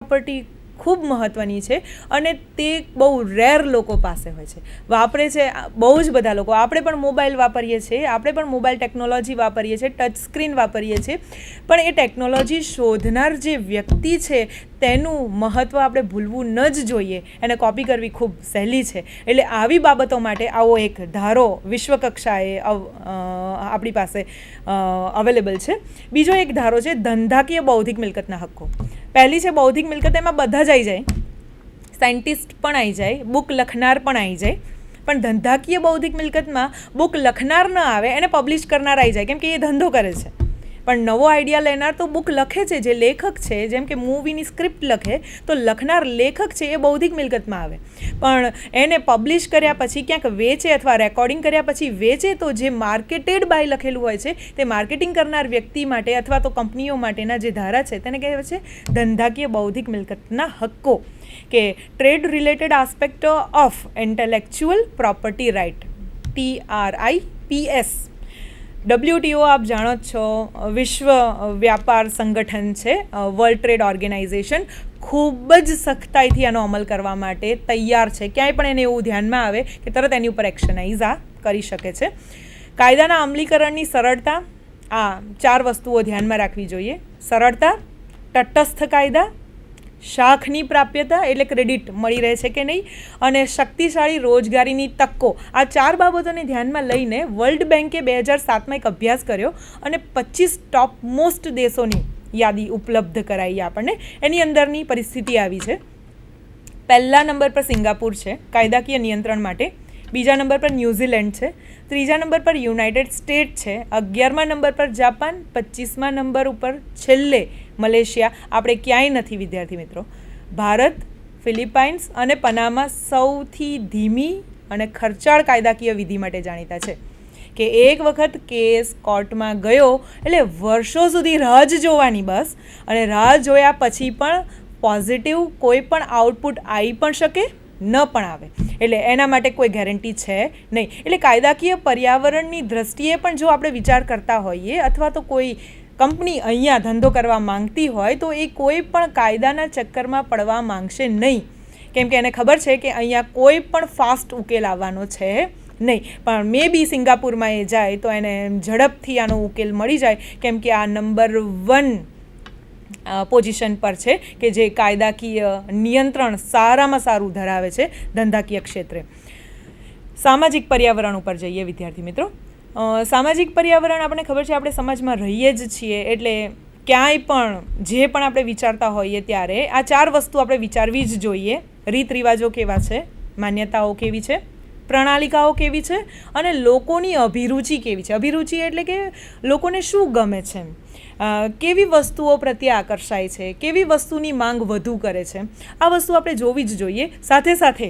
Property ખૂબ મહત્ત્વની છે અને તે બહુ રેર લોકો પાસે હોય છે, વાપરે છે બહુ જ બધા લોકો. આપણે પણ મોબાઈલ વાપરીએ છીએ, આપણે પણ મોબાઈલ ટેકનોલોજી વાપરીએ છીએ, ટચ સ્ક્રીન વાપરીએ છીએ, પણ એ ટેકનોલોજી શોધનાર જે વ્યક્તિ છે તેનું મહત્ત્વ આપણે ભૂલવું ન જ જોઈએ. એને કોપી કરવી ખૂબ સહેલી છે. એટલે આવી બાબતો માટે આવો એક ધારો વિશ્વકક્ષાએ આપણી પાસે અવેલેબલ છે. બીજો એક ધારો છે ધંધાકીય બૌદ્ધિક મિલકતના હક્કો. પહેલી છે બૌદ્ધિક મિલકત, એમાં બધા જ આવી જાય, સાયન્ટિસ્ટ પણ આવી જાય, બુક લખનાર પણ આવી જાય, પણ ધંધાકીય બૌદ્ધિક મિલકતમાં બુક લખનાર ન આવે, એને પબ્લિશ કરનાર આવી જાય, કેમ કે એ ધંધો કરે છે. પણ નવો આઈડિયા લેનાર તો બુક લખે છે, જે લેખક છે, જેમ કે મૂવીની સ્ક્રિપ્ટ લખે તો લખનાર લેખક છે એ બૌદ્ધિક મિલકતમાં આવે. પણ એને પબ્લિશ કર્યા પછી ક્યાંક વેચે અથવા રેકોર્ડિંગ કર્યા પછી વેચે તો જે માર્કેટેડ બાય લખેલું હોય છે તે માર્કેટિંગ કરનાર વ્યક્તિ માટે અથવા તો કંપનીઓ માટેના જે ધારા છે તેને કહેવાય છે ધંધાકીય બૌદ્ધિક મિલકતના હક્કો, કે trade related aspect of intellectual property right, TRIPS. WTO આપ જાણો જ છો, વિશ્વ વ્યાપાર સંગઠન છે, વર્લ્ડ ટ્રેડ ઓર્ગેનાઇઝેશન, ખૂબ જ સખ્તાઈથી આનો અમલ કરવા માટે તૈયાર છે. ક્યાંય પણ એને એવું ધ્યાનમાં આવે કે તરત એની ઉપર એક્શનાઇઝ કરી શકે છે. કાયદાના અમલીકરણની સરળતા, આ 4 વસ્તુઓ ધ્યાનમાં રાખવી જોઈએ. સરળતા, તટસ્થ કાયદા, શાખની પ્રાપ્યતા એટલે ક્રેડિટ મળી રહે છે કે નહીં, અને શક્તિશાળી રોજગારીની તકો. આ 4 બાબતોને ધ્યાનમાં લઈને વર્લ્ડ બેન્કે 2007માં એક અભ્યાસ કર્યો અને 25 ટોપ મોસ્ટ દેશોની યાદી ઉપલબ્ધ કરાવી આપણને. એની અંદરની પરિસ્થિતિ આવી છે. પહેલા નંબર પર સિંગાપુર છે કાયદાકીય નિયંત્રણ માટે, બીજા નંબર પર ન્યૂઝીલેન્ડ છે, ત્રીજા નંબર પર યુનાઇટેડ સ્ટેટ છે, 11મા નંબર પર જાપાન, 25મા નંબર ઉપર છેલ્લે મલેશિયા. આપણે ક્યાંય નથી વિદ્યાર્થી મિત્રો. ભારત, ફિલિપાઇન્સ અને પનામા સૌથી ધીમી અને ખર્ચાળ કાયદાકીય વિધિ માટે જાણીતા છે, કે એક વખત કેસ કોર્ટમાં ગયો એટલે વર્ષો સુધી રાહ જ જોવાની બસ, અને રાહ જોયા પછી પણ પોઝિટિવ કોઈ પણ આઉટપુટ આવી પણ શકે, ન પણ આવે. એટલે એના માટે કોઈ ગેરંટી છે નહીં. એટલે કાયદાકીય પર્યાવરણની દ્રષ્ટિએ પણ જો આપણે વિચાર કરતા હોઈએ અથવા તો કોઈ કંપની અહીંયા ધંધો કરવા માંગતી હોય તો એ કોઈ પણ કાયદાના ચક્કરમાં પડવા માંગશે નહીં, કેમ કે એને ખબર છે કે અહીંયા કોઈ પણ ફાસ્ટ ઉકેલ આવવાનો છે નહીં. પણ મે બી સિંગાપુરમાં એ જાય તો એને ઝડપથી આનો ઉકેલ મળી જાય, કેમ કે આ નંબર 1 પોઝિશન પર છે કે જે કાયદાકીય નિયંત્રણ સારામાં સારું ધરાવે છે ધંધાકીય ક્ષેત્રે. સામાજિક પર્યાવરણ ઉપર જઈએ વિદ્યાર્થી મિત્રો. સામાજિક પર્યાવરણ આપણને ખબર છે, આપણે સમાજમાં રહીએ જ છીએ, એટલે ક્યાંય પણ જે પણ આપણે વિચારતા હોઈએ ત્યારે આ 4 વસ્તુ આપણે વિચારવી જ જોઈએ. રીત રિવાજો કેવા છે, માન્યતાઓ કેવી છે, પ્રણાલિકાઓ કેવી છે, અને લોકોની અભિરુચિ કેવી છે. અભિરુચિ એટલે કે લોકોને શું ગમે છે, કેવી વસ્તુઓ પ્રત્યે આકર્ષાય છે, કેવી વસ્તુની માંગ વધુ કરે છે, આ વસ્તુ આપણે જોવી જ જોઈએ. સાથે સાથે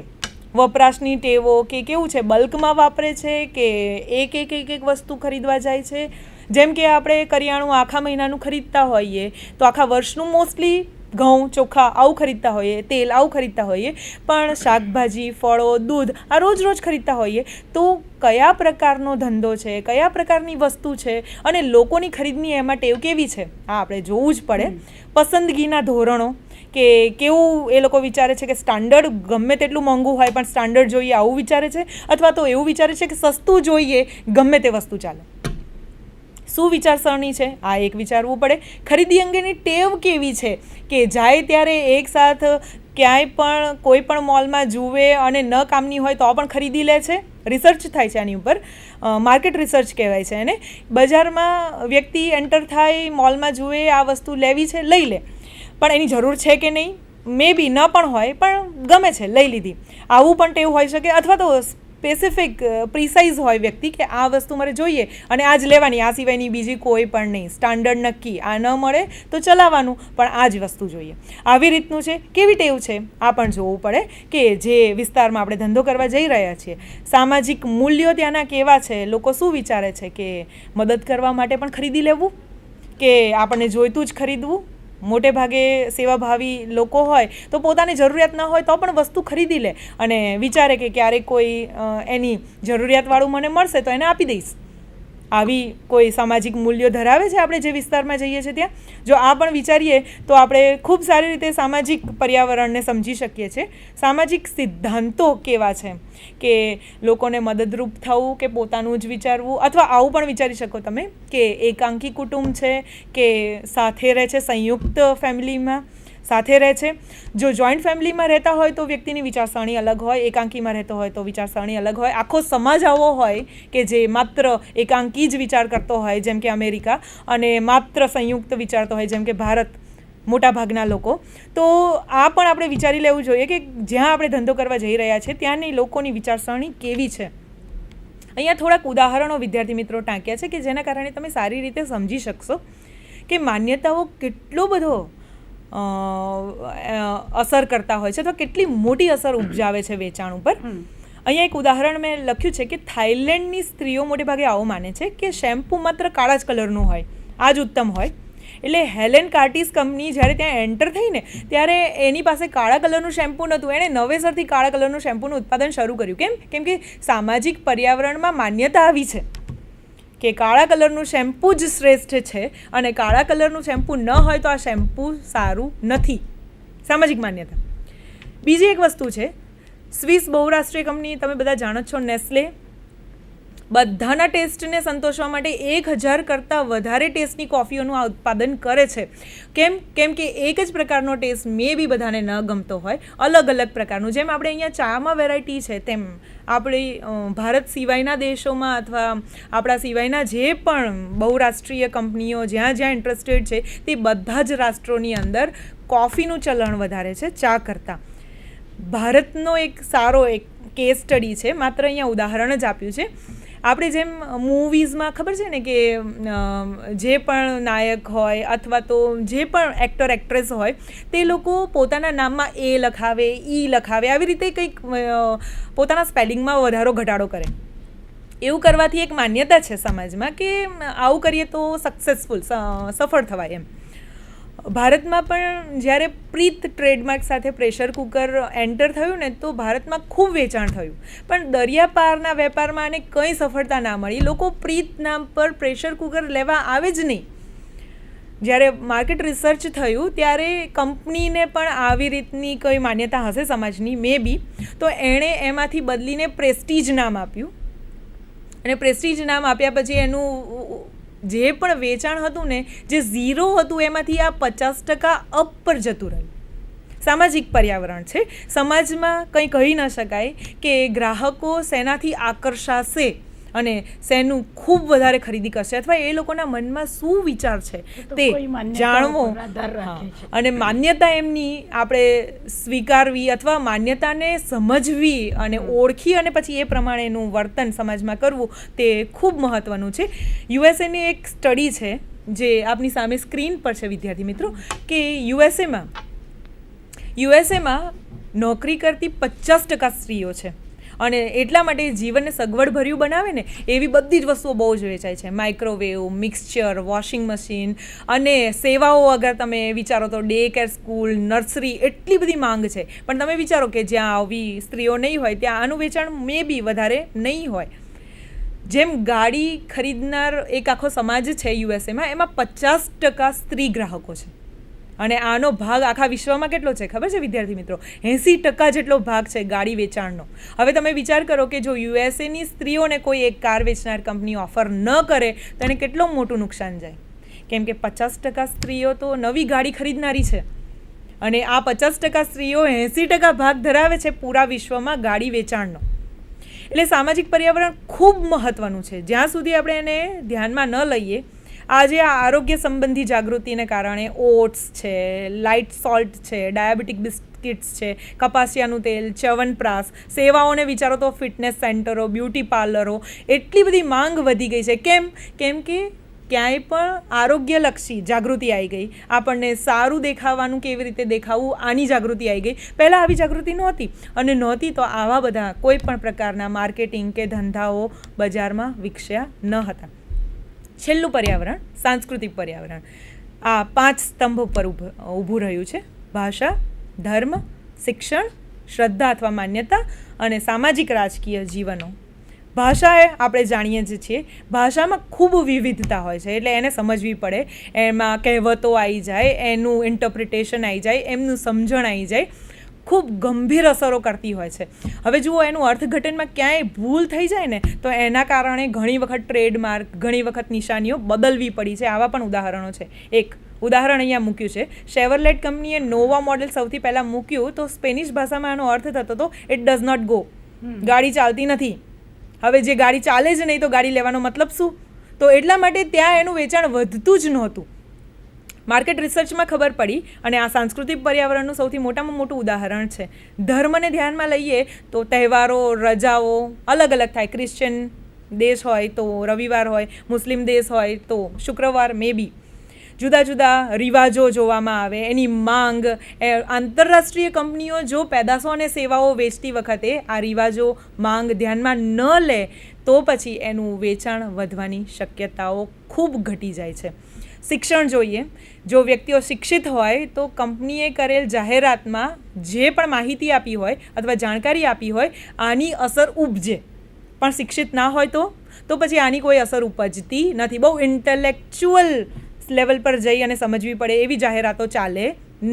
વપરાશની ટેવો, કે કેવું છે, બલ્કમાં વાપરે છે કે એક વસ્તુ ખરીદવા જાય છે. જેમ કે આપણે કરિયાણું આખા મહિનાનું ખરીદતા હોઈએ તો આખા વર્ષનું મોસ્ટલી ઘઉં, ચોખા આવું ખરીદતા હોઈએ, તેલ આવું ખરીદતા હોઈએ, પણ શાકભાજી, ફળો, દૂધ આ રોજ ખરીદતા હોઈએ તો કયા પ્રકારનો ધંધો છે, કયા પ્રકારની વસ્તુ છે, અને લોકોની ખરીદની એમાં ટેવ કેવી છે, આ આપણે જોવું જ પડે. પસંદગીના ધોરણો, કે કેવું એ લોકો વિચારે છે કે સ્ટાન્ડર્ડ ગમે તેટલું મોંઘું હોય પણ સ્ટાન્ડર્ડ જોઈએ આવું વિચારે છે, અથવા તો એવું વિચારે છે કે સસ્તું જોઈએ ગમે તે વસ્તુ ચાલે. શું વિચારસરણી છે આ એક વિચારવું પડે. ખરીદી અંગેની ટેવ કેવી છે, કે જાય ત્યારે એકસાથ ક્યાંય પણ કોઈ પણ મોલમાં જુએ અને ન કામની હોય તો પણ ખરીદી લે છે. રિસર્ચ થાય છે આની ઉપર, માર્કેટ રિસર્ચ કહેવાય છે એને. બજારમાં વ્યક્તિ એન્ટર થાય, મોલમાં જુએ આ વસ્તુ લેવી છે, લઈ લે, પણ એની જરૂર છે કે નહીં, મે બી ન પણ હોય પણ ગમે છે લઈ લીધી, આવું પણ ટેવ હોઈ શકે. અથવા તો સ્પેસિફિક પ્રિસાઇઝ હોય વ્યક્તિ કે આ વસ્તુ મારે જોઈએ અને આ જ લેવાની, આ સિવાયની બીજી કોઈ પણ નહીં, સ્ટાન્ડર્ડ નક્કી, આ ન મળે તો ચલાવવાનું, પણ આ જ વસ્તુ જોઈએ. આવી રીતનું છે. કેવી ટેવ છે આ પણ જોવું પડે, કે જે વિસ્તારમાં આપણે ધંધો કરવા જઈ રહ્યા છીએ સામાજિક મૂલ્યો ત્યાંના કેવા છે, લોકો શું વિચારે છે, કે મદદ કરવા માટે પણ ખરીદી લેવું, કે આપણને જોઈતું જ ખરીદવું. મોટે ભાગે સેવાભાવી લોકો હોય તો પોતાની જરૂરિયાત ન હોય તો પણ વસ્તુ ખરીદી લે અને વિચારે કે ક્યારેક કોઈ એની જરૂરિયાતવાળું મને મળશે તો એને આપી દઈશ. આવી કોઈ સામાજિક મૂલ્યો ધરાવે છે આપણે જે વિસ્તારમાં જઈએ છીએ ત્યાં? જો આ પણ વિચારીએ તો આપણે ખૂબ સારી રીતે સામાજિક પર્યાવરણને સમજી શકીએ છીએ. સામાજિક સિદ્ધાંતો કેવા છે કે લોકોને મદદરૂપ થવું કે પોતાનું જ વિચારવું, અથવા આવું પણ વિચારી શકો તમે કે એકાંકી કુટુંબ છે કે સાથે રહે છે, સંયુક્ત ફેમિલીમાં સાથે રહે છે. જો જોઈન્ટ ફેમિલીમાં રહેતા હોય તો વ્યક્તિની વિચારસરણી અલગ હોય, એકાંકીમાં રહેતો હોય તો વિચારસરણી અલગ હોય. આખો સમાજ આવો હોય કે જે માત્ર એકાંકી જ વિચાર કરતો હોય જેમ કે અમેરિકા, અને માત્ર સંયુક્ત વિચારતો હોય જેમ કે ભારત, મોટાભાગના લોકો. તો આ પણ આપણે વિચારી લેવું જોઈએ કે જ્યાં આપણે ધંધો કરવા જઈ રહ્યા છીએ ત્યાંની લોકોની વિચારસરણી કેવી છે. અહીંયા થોડાક ઉદાહરણો વિદ્યાર્થી મિત્રો ટાંક્યા છે કે જેના કારણે તમે સારી રીતે સમજી શકશો કે માન્યતાઓ કેટલો બધો અસર કરતા હોય છે અથવા કેટલી મોટી અસર ઉપજાવે છે વેચાણ ઉપર. અહીંયા એક ઉદાહરણ મેં લખ્યું છે કે થાઈલેન્ડની સ્ત્રીઓ મોટે ભાગે આવું માને છે કે શેમ્પૂ માત્ર કાળા જ કલરનું હોય, આ જ ઉત્તમ હોય. એટલે હેલેન કાર્ટિસ કંપની જ્યારે ત્યાં એન્ટર થઈ ને ત્યારે એની પાસે કાળા કલરનું શેમ્પૂ નહોતું. એણે નવેસરથી કાળા કલરનું શેમ્પૂનું ઉત્પાદન શરૂ કર્યું. કેમ કે સામાજિક પર્યાવરણમાં માન્યતા આવી છે કે કાળા કલરનું શેમ્પૂ જ શ્રેષ્ઠ છે, અને કાળા કલરનું શેમ્પૂ ન હોય તો આ શેમ્પૂ સારું નથી. સામાજિક માન્યતા. બીજી એક વસ્તુ છે, સ્વિસ બહુરાષ્ટ્રીય કંપની તમે બધા જાણો છો, નેસ્લે, બધાના ટેસ્ટને સંતોષવા માટે 1000 કરતાં વધારે ટેસ્ટની કોફીઓનું આ ઉત્પાદન કરે છે. કેમ કે એક જ પ્રકારનો ટેસ્ટ મે બી બધાને ન ગમતો હોય, અલગ અલગ પ્રકારનું. જેમ આપણે અહીંયા ચામાં વેરાયટી છે તેમ આપણી ભારત સિવાયના દેશોમાં અથવા આપણા સિવાયના જે પણ બહુરાષ્ટ્રીય કંપનીઓ જ્યાં જ્યાં ઇન્ટરેસ્ટેડ છે તે બધા જ રાષ્ટ્રોની અંદર કોફીનું ચલણ વધારે છે ચા કરતાં. ભારતનો એક સારો એક કેસ સ્ટડી છે, માત્ર અહીંયા ઉદાહરણ જ આપ્યું છે. આપણે જેમ મૂવીઝમાં ખબર છે ને કે જે પણ નાયક હોય અથવા તો જે પણ એક્ટર એક્ટ્રેસ હોય તે લોકો પોતાના નામમાં એ લખાવે, ઈ લખાવે, આવી રીતે કંઈક પોતાના સ્પેલિંગમાં વધારો ઘટાડો કરે. એવું કરવાથી એક માન્યતા છે સમાજમાં કે આવું કરીએ તો સફળ થવાય એમ. ભારતમાં પણ જ્યારે પ્રીત ટ્રેડમાર્ક સાથે પ્રેશર કુકર એન્ટર થયું ને તો ભારતમાં ખૂબ વેચાણ થયું, પણ દરિયાપારના વેપારમાં આને કંઈ સફળતા ના મળી. લોકો પ્રીત નામ પર પ્રેશર કુકર લેવા આવે જ નહીં. જ્યારે માર્કેટ રિસર્ચ થયું ત્યારે કંપનીને પણ આવી રીતની કોઈ માન્યતા હશે સમાજની મે બી, તો એણે એમાંથી બદલીને પ્રેસ્ટીજ નામ આપ્યું, અને પ્રેસ્ટીજ નામ આપ્યા પછી એનું જે પણ વેચાણ હતું ને જે 0 હતું એમાંથી આ 50% અપ પર જતું રહ્યું. સામાજિક પર્યાવરણ છે. સમાજમાં કંઈ કહી ન શકાય કે ગ્રાહકો શેનાથી આકર્ષાશે અને શેનું ખૂબ વધારે ખરીદી કરશે, અથવા એ લોકોના મનમાં શું વિચાર છે તે જાણવો. અને માન્યતા એમની આપણે સ્વીકારવી અથવા માન્યતાને સમજવી અને ઓળખી અને પછી એ પ્રમાણેનું વર્તન સમાજમાં કરવું તે ખૂબ મહત્ત્વનું છે. યુએસએની એક સ્ટડી છે જે આપની સામે સ્ક્રીન પર છે વિદ્યાર્થી મિત્રો, કે યુએસએમાં નોકરી કરતી 50% સ્ત્રીઓ છે, અને એટલા માટે જીવનને સગવડભર્યું બનાવે ને એવી બધી જ વસ્તુઓ બહુ જ વેચાય છે. માઇક્રોવેવ, મિક્સચર, વોશિંગ મશીન, અને સેવાઓ અગર તમે વિચારો તો ડે કેર, સ્કૂલ, નર્સરી, એટલી બધી માંગ છે. પણ તમે વિચારો કે જ્યાં આવી સ્ત્રીઓ નહીં હોય ત્યાં આનું વેચાણ મે બી વધારે નહીં હોય. જેમ ગાડી ખરીદનાર એક આખો સમાજ છે યુએસએમાં, એમાં 50% સ્ત્રી ગ્રાહકો છે, અને આનો ભાગ આખા વિશ્વમાં કેટલો છે ખબર છે વિદ્યાર્થી મિત્રો? 80% જેટલો ભાગ છે ગાડી વેચાણનો. હવે તમે વિચાર કરો કે જો યુએસએની સ્ત્રીઓને કોઈ એક કાર વેચનાર કંપની ઓફર ન કરે તો એને કેટલું મોટું નુકસાન જાય. કેમ કે 50% સ્ત્રીઓ તો નવી ગાડી ખરીદનારી છે, અને આ 50% સ્ત્રીઓ 80% ભાગ ધરાવે છે પૂરા વિશ્વમાં ગાડી વેચાણનો. એટલે સામાજિક પર્યાવરણ ખૂબ મહત્ત્વનું છે. જ્યાં સુધી આપણે એને ધ્યાનમાં ન લઈએ, આજે આ આરોગ્ય સંબંધી જાગૃતિને કારણે ઓટ્સ છે, લાઇટ સોલ્ટ છે, ડાયાબિટીક બિસ્કિટ્સ છે, કપાસિયાનું તેલ, ચ્યવનપ્રાશ, સેવાઓને વિચારો તો ફિટનેસ સેન્ટરો, બ્યુટી પાર્લરો, એટલી બધી માંગ વધી ગઈ છે. કેમ કે ક્યાંય પણ આરોગ્યલક્ષી જાગૃતિ આવી ગઈ. આપણને સારું દેખાવાનું, કેવી રીતે દેખાવું, આની જાગૃતિ આવી ગઈ. પહેલાં આવી જાગૃતિ નહોતી, અને નહોતી તો આવા બધા કોઈ પણ પ્રકારના માર્કેટિંગ કે ધંધાઓ બજારમાં વિકસ્યા ન હતા. છેલ્લું પર્યાવરણ, સાંસ્કૃતિક પર્યાવરણ, આ 5 સ્તંભ પર ઊભું રહ્યું છે. ભાષા, ધર્મ, શિક્ષણ, શ્રદ્ધા અથવા માન્યતા, અને સામાજિક રાજકીય જીવનો. ભાષા એ આપણે જાણીએ જ છીએ, ભાષામાં ખૂબ વિવિધતા હોય છે, એટલે એને સમજવી પડે. એમાં કહેવતો આવી જાય, એનું ઇન્ટરપ્રિટેશન આવી જાય, એમનું સમજણ આવી જાય, ખૂબ ગંભીર અસરો કરતી હોય છે. હવે જુઓ, એનું અર્થઘટનમાં ક્યાંય ભૂલ થઈ જાય ને તો એના કારણે ઘણી વખત ટ્રેડમાર્ક, ઘણી વખત નિશાનીઓ બદલવી પડી છે. આવા પણ ઉદાહરણો છે. એક ઉદાહરણ અહીંયા મૂક્યું છે. શેવરલેટ કંપનીએ નોવા મોડેલ સૌથી પહેલાં મૂક્યું તો સ્પેનિશ ભાષામાં એનો અર્થ થતો હતો ઇટ ડઝ નોટ ગો, ગાડી ચાલતી નથી. હવે જે ગાડી ચાલે જ નહીં તો ગાડી લેવાનો મતલબ શું? તો એટલા માટે ત્યાં એનું વેચાણ વધતું જ નહોતું. માર્કેટ રિસર્ચમાં ખબર પડી, અને આ સાંસ્કૃતિક પર્યાવરણનું સૌથી મોટામાં મોટું ઉદાહરણ છે. ધર્મને ધ્યાનમાં લઈએ તો તહેવારો, રજાઓ અલગ અલગ થાય. ક્રિશ્ચિયન દેશ હોય તો રવિવાર હોય, મુસ્લિમ દેશ હોય તો શુક્રવાર, મે બી જુદા જુદા રિવાજો જોવામાં આવે, એની માંગ. આંતરરાષ્ટ્રીય કંપનીઓ જો પેદાશો અને સેવાઓ વેચતી વખતે આ રિવાજો, માંગ ધ્યાનમાં ન લે તો પછી એનું વેચાણ વધવાની શક્યતાઓ ખૂબ ઘટી જાય છે. શિક્ષણ જોઈએ. જો વ્યક્તિઓ શિક્ષિત હોય તો કંપનીએ કરેલ જાહેરાતમાં જે પણ માહિતી આપી હોય અથવા જાણકારી આપી હોય આની અસર ઉપજે. પણ શિક્ષિત ના હોય તો પછી આની કોઈ અસર ઉપજતી નથી. બહુ ઇન્ટેલેક્ચ્યુઅલ લેવલ પર જઈ અને સમજવી પડે એવી જાહેરાતો ચાલે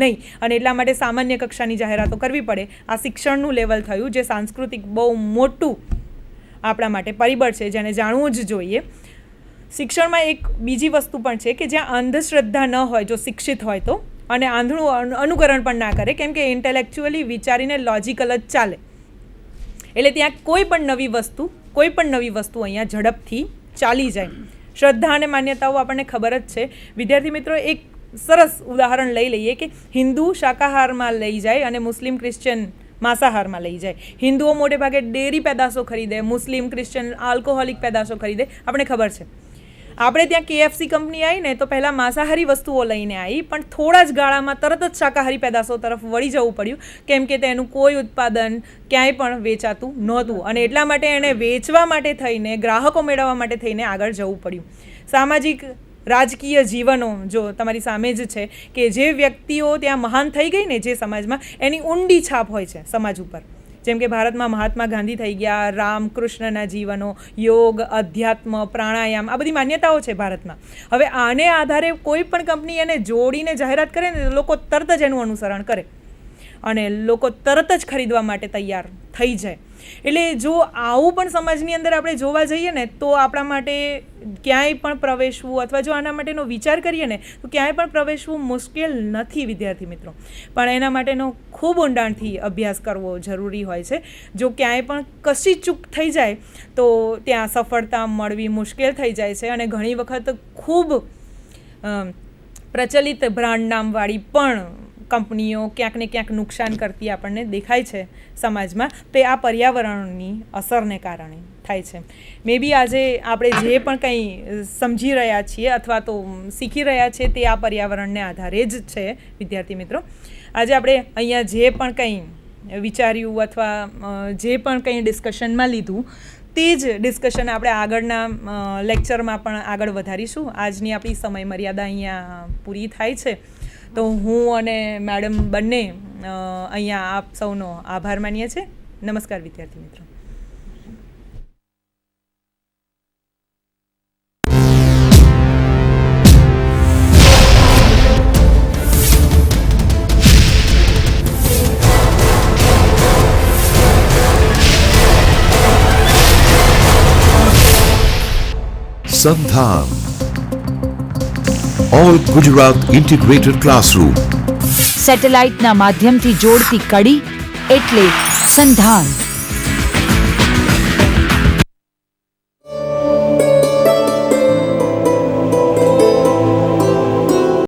નહીં, અને એટલા માટે સામાન્ય કક્ષાની જાહેરાતો કરવી પડે. આ શિક્ષણનું લેવલ થયું, જે સાંસ્કૃતિક બહુ મોટું આપણા માટે પરિબળ છે, જેને જાણવું જ જોઈએ. શિક્ષણમાં એક બીજી વસ્તુ પણ છે કે જ્યાં અંધશ્રદ્ધા ન હોય, જો શિક્ષિત હોય તો, અને આંધળું અનુકરણ પણ ના કરે, કેમ કે ઇન્ટેલેક્ચ્યુઅલી વિચારીને લોજિકલ જ ચાલે. એટલે ત્યાં કોઈ પણ નવી વસ્તુ અહીંયા ઝડપથી ચાલી જાય. શ્રદ્ધા અને માન્યતાઓ આપણને ખબર જ છે. વિદ્યાર્થી મિત્રો, એક સરસ ઉદાહરણ લઈ લઈએ કે હિન્દુ શાકાહારમાં લઈ જાય અને મુસ્લિમ ક્રિશ્ચિયન માંસાહારમાં લઈ જાય. હિન્દુઓ મોટે ભાગે ડેરી પેદાશો ખરીદે, મુસ્લિમ ક્રિશ્ચિયન આલ્કોહોલિક પેદાશો ખરીદે. આપણે ખબર છે. આપણે ત્યાં KFC કંપની આવી ને તો પહેલાં માંસાહારી વસ્તુઓ લઈને આવી, પણ થોડા જ ગાળામાં તરત જ શાકાહારી પેદાશો તરફ વળી જવું પડ્યું, કેમ કે તેનું કોઈ ઉત્પાદન ક્યાંય પણ વેચાતું નહોતું, અને એટલા માટે એણે વેચવા માટે થઈને, ગ્રાહકો મેળવવા માટે થઈને આગળ જવું પડ્યું. સામાજિક રાજકીય જીવનો જો તમારી સામે જ છે કે જે વ્યક્તિઓ ત્યાં મહાન થઈ ગઈ ને, જે સમાજમાં એની ઊંડી છાપ હોય છે સમાજ ઉપર. જેમ કે ભારતમાં મહાત્મા ગાંધી થઈ ગયા, રામકૃષ્ણના જીવનો, યોગ, અધ્યાત્મ, પ્રાણાયામ, આ બધી માન્યતાઓ છે ભારતમાં. હવે આને આધારે કોઈ પણ કંપની એને જોડીને જાહેરાત કરે ને તો લોકો તરત જ એનું અનુસરણ કરે અને લોકો તરત જ ખરીદવા માટે તૈયાર થઈ જાય. એટલે જો આવું પણ સમાજની અંદર આપણે જોવા જઈએ ને તો આપણા માટે ક્યાંય પણ પ્રવેશવું, અથવા જો આના માટેનો વિચાર કરીએ ને તો ક્યાંય પણ પ્રવેશવું મુશ્કેલ નથી વિદ્યાર્થી મિત્રો. પણ એના માટેનો ખૂબ ઊંડાણથી અભ્યાસ કરવો જરૂરી હોય છે. જો ક્યાંય પણ કશી ચૂક થઈ જાય તો ત્યાં સફળતા મળવી મુશ્કેલ થઈ જાય છે, અને ઘણી વખત ખૂબ પ્રચલિત બ્રાન્ડ નામવાળી પણ કંપનીઓ ક્યાંક ને ક્યાંક નુકસાન કરતી આપણને દેખાય છે સમાજમાં. તે આ પર્યાવરણની અસરને કારણે થાય છે. મે બી આજે આપણે જે પણ કંઈ સમજી રહ્યા છીએ અથવા તો શીખી રહ્યા છીએ તે આ પર્યાવરણને આધારે જ છે વિદ્યાર્થી મિત્રો. આજે આપણે અહીંયા જે પણ કંઈ વિચાર્યું અથવા જે પણ કંઈ ડિસ્કશનમાં લીધું તે જ ડિસ્કશન આપણે આગળના લેક્ચરમાં પણ આગળ વધારીશું. આજની આપણી સમય મર્યાદા અહીંયા પૂરી થાય છે, તો હું અને મેડમ બંને અહીંયા આપ સૌનો આભાર માનીએ છીએ. નમસ્કાર વિદ્યાર્થી મિત્રો. Sandhan All Gujarat Integrated Classroom. સેટેલાઇટના માધ્યમથી જોડતી કડી એટલે સંધાન.